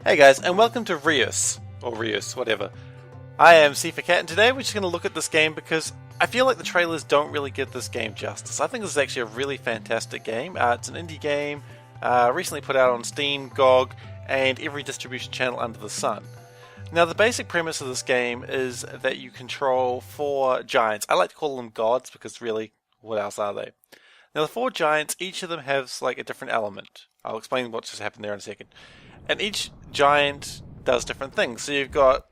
Hey guys, and welcome to Reus, or Reus, whatever. I am SeiferKatt, and today we're just going to look at this game because I feel like the trailers don't really give this game justice. I think this is actually a really fantastic game. It's an indie game, recently put out on Steam, GOG, and every distribution channel under the sun. Now the basic premise of this game is that you control 4 giants. I like to call them gods because really, what else are they? Now the 4 giants, each of them has like a different element. I'll explain what just happened there in a second. And each giant does different things. So you've got,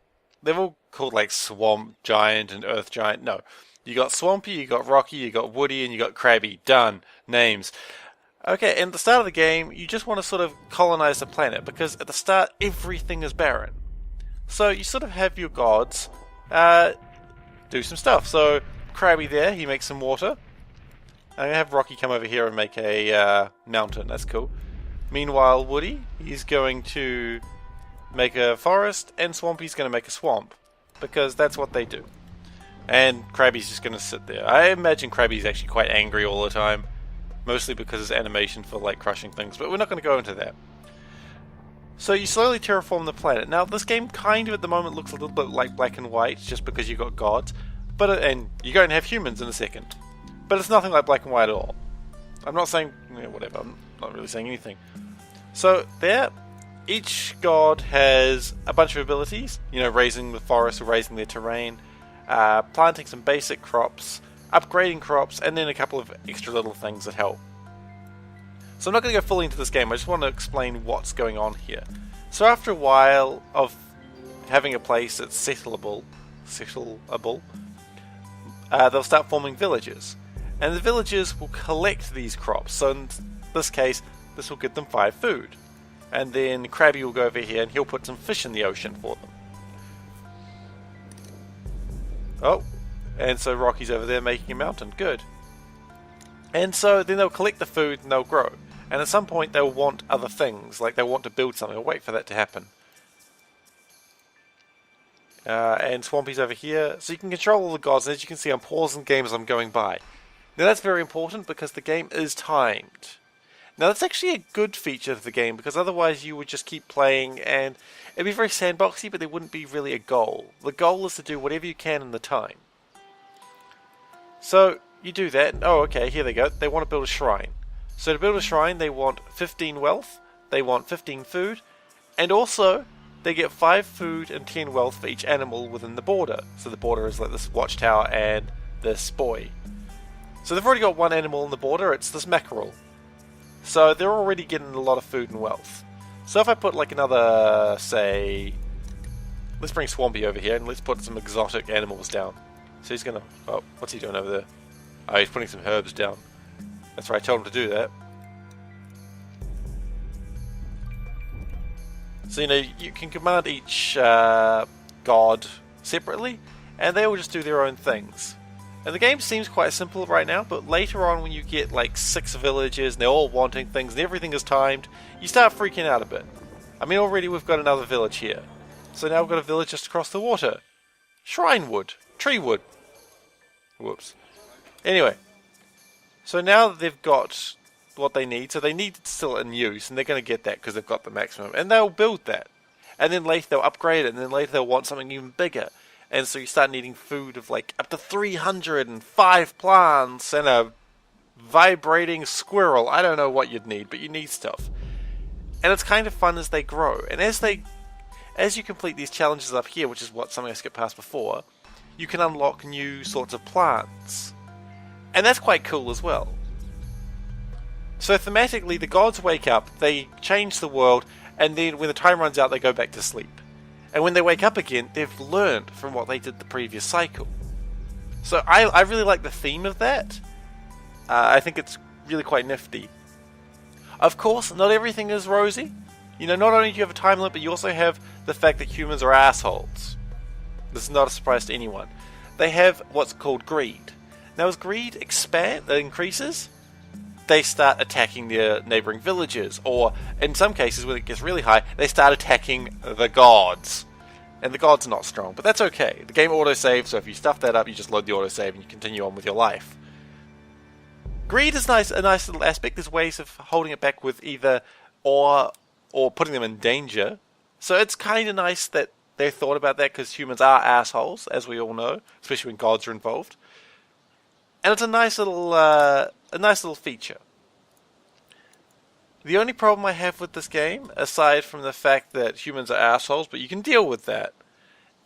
they're all called like Swamp Giant and Earth Giant. No, you got Swampy, you got Rocky, you got Woody, and you got Krabby. Done. Names. Okay, and at the start of the game, you just want to sort of colonize the planet because at the start, everything is barren. So you sort of have your gods do some stuff. So Krabby there, he makes some water. I'm going to have Rocky come over here and make a mountain. That's cool. Meanwhile, Woody, he's going to make a forest, and Swampy's going to make a swamp, because that's what they do. And Krabby's just going to sit there. I imagine Krabby's actually quite angry all the time, mostly because his animation for like crushing things, but we're not going to go into that. So you slowly terraform the planet. Now this game kind of at the moment looks a little bit like Black and White, just because you've got gods, and you're going to have humans in a second. But it's nothing like Black and White at all. I'm not saying, whatever, I'm not really saying anything. So there, each god has a bunch of abilities, raising the forest or raising their terrain, planting some basic crops, upgrading crops, and then a couple of extra little things that help. So I'm not going to go fully into this game, I just want to explain what's going on here. So after a while of having a place that's settleable, they'll start forming villages. And the villagers will collect these crops. So in this case, this will get them 5 food. And then Krabby will go over here and he'll put some fish in the ocean for them. Oh, and so Rocky's over there making a mountain. Good. And so then they'll collect the food and they'll grow. And at some point they'll want other things, like they'll want to build something. I'll wait for that to happen. And Swampy's over here. So you can control all the gods. And as you can see, I'm pausing games as I'm going by. Now that's very important because the game is timed. Now that's actually a good feature of the game because otherwise you would just keep playing and it'd be very sandboxy, but there wouldn't be really a goal. The goal is to do whatever you can in the time. So you do that, and, oh okay, here they go. They want to build a shrine. So to build a shrine they want 15 wealth, they want 15 food, and also they get 5 food and 10 wealth for each animal within the border. So the border is like this watchtower and this boy. So they've already got one animal in the border, it's this mackerel. So they're already getting a lot of food and wealth. So if I put like another, say, let's bring Swampy over here and let's put some exotic animals down. So he's gonna, oh, what's he doing over there? Oh, he's putting some herbs down. That's right, I told him to do that. So you can command each god separately, and they will just do their own things. And the game seems quite simple right now, but later on when you get like 6 villages and they're all wanting things and everything is timed, you start freaking out a bit. I mean, already we've got another village here. So now we've got a village just across the water. Shrine wood. Tree wood. Whoops. Anyway. So now that they've got what they need, so they need it still in use, and they're going to get that because they've got the maximum. And they'll build that. And then later they'll upgrade it, and then later they'll want something even bigger. And so you start needing food of like up to 305 plants and a vibrating squirrel. I don't know what you'd need, but you need stuff. And it's kind of fun as they grow. And as you complete these challenges up here, which is what something I skipped past before, you can unlock new sorts of plants. And that's quite cool as well. So thematically, the gods wake up, they change the world, and then when the time runs out, they go back to sleep. And when they wake up again, they've learned from what they did the previous cycle. So I really like the theme of that. I think it's really quite nifty. Of course, not everything is rosy. Not only do you have a time limit, but you also have the fact that humans are assholes. This is not a surprise to anyone. They have what's called greed. Now as greed increases, they start attacking their neighbouring villages, or in some cases when it gets really high, they start attacking the gods. And the gods are not strong, but that's okay. The game autosaves, so if you stuff that up, you just load the autosave and you continue on with your life. Greed is a nice little aspect. There's ways of holding it back with either or putting them in danger. So it's kind of nice that they thought about that, because humans are assholes, as we all know, especially when gods are involved. And it's a nice little feature. The only problem I have with this game, aside from the fact that humans are assholes, but you can deal with that,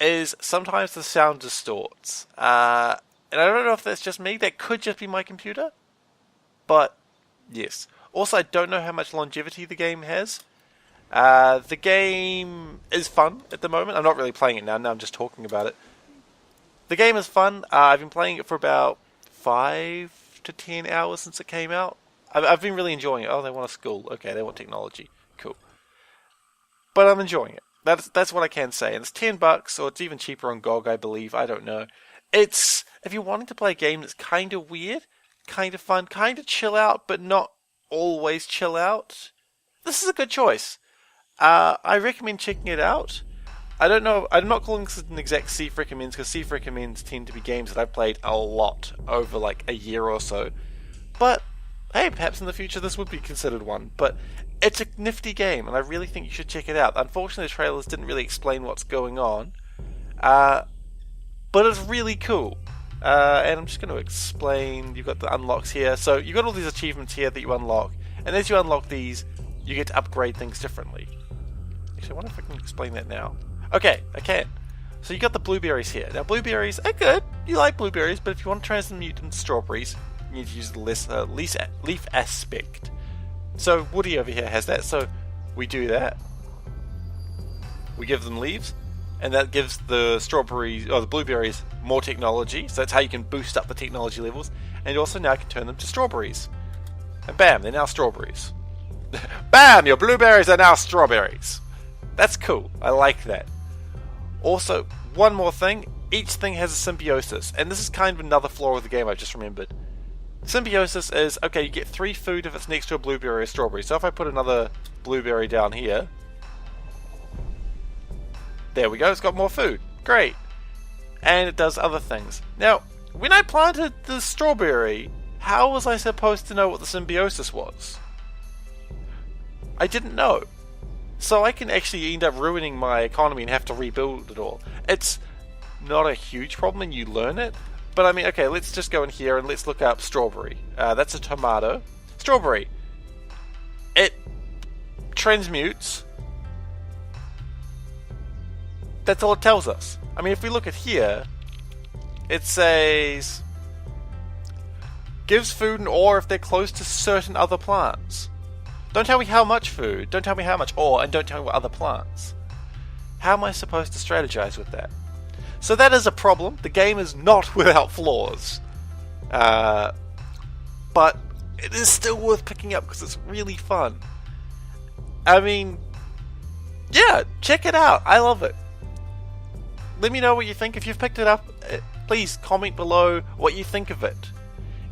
is sometimes the sound distorts. And I don't know if that's just me. That could just be my computer. But, yes. Also, I don't know how much longevity the game has. The game is fun at the moment. I'm not really playing it now. Now I'm just talking about it. The game is fun. I've been playing it for about 5 to 10 hours since it came out. I've been really enjoying it. Oh, they want a school. Okay, they want technology. Cool. But I'm enjoying it. That's what I can say. And it's $10, or it's even cheaper on GOG, I believe. I don't know. It's, if you're wanting to play a game that's kind of weird, kind of fun, kind of chill out, but not always chill out, this is a good choice. I recommend checking it out. I don't know, I'm not calling this an exact SeiferKatt, because SeiferKatt tend to be games that I've played a lot over like a year or so. But hey, perhaps in the future this would be considered one. But it's a nifty game, and I really think you should check it out. Unfortunately, the trailers didn't really explain what's going on. But it's really cool. And I'm just going to explain. You've got the unlocks here. So you've got all these achievements here that you unlock. And as you unlock these, you get to upgrade things differently. Actually, I wonder if I can explain that now. Okay, I can. So you got the blueberries here. Now, blueberries are good. You like blueberries, but if you want to transmute them to strawberries, you need to use the leaf aspect. So Woody over here has that. So we do that. We give them leaves, and that gives the strawberries or the blueberries more technology. So that's how you can boost up the technology levels. And you also now can turn them to strawberries. And bam, they're now strawberries. Bam, your blueberries are now strawberries. That's cool. I like that. Also, one more thing. Each thing has a symbiosis. And this is kind of another flaw of the game I've just remembered. Symbiosis is, okay, you get 3 food if it's next to a blueberry or strawberry. So if I put another blueberry down here, there we go, it's got more food. Great. And it does other things. Now, when I planted the strawberry, how was I supposed to know what the symbiosis was? I didn't know. So I can actually end up ruining my economy and have to rebuild it all. It's not a huge problem and you learn it. But I mean, okay, let's just go in here and let's look up strawberry. That's a tomato. Strawberry. It transmutes. That's all it tells us. I mean, if we look at here, it says gives food and ore if they're close to certain other plants. Don't tell me how much food, don't tell me how much ore, and don't tell me what other plants. How am I supposed to strategize with that? So that is a problem. The game is not without flaws. But it is still worth picking up because it's really fun. I mean, yeah, check it out. I love it. Let me know what you think. If you've picked it up, please comment below what you think of it.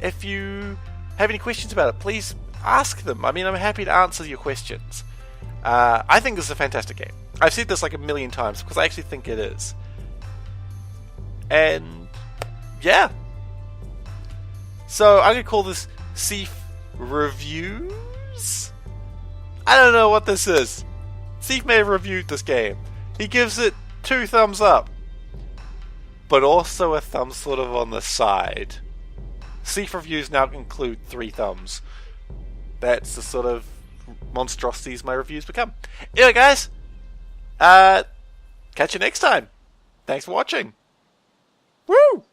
If you have any questions about it, please ask them. I mean, I'm happy to answer your questions. I think this is a fantastic game. I've said this like a million times because I actually think it is. And yeah. So I'm going to call this Seif Reviews? I don't know what this is. Seif may have reviewed this game. He gives it 2 thumbs up. But also a thumb sort of on the side. Seif Reviews now include 3 thumbs. That's the sort of monstrosities my reviews become. Anyway, guys, catch you next time. Thanks for watching. Woo!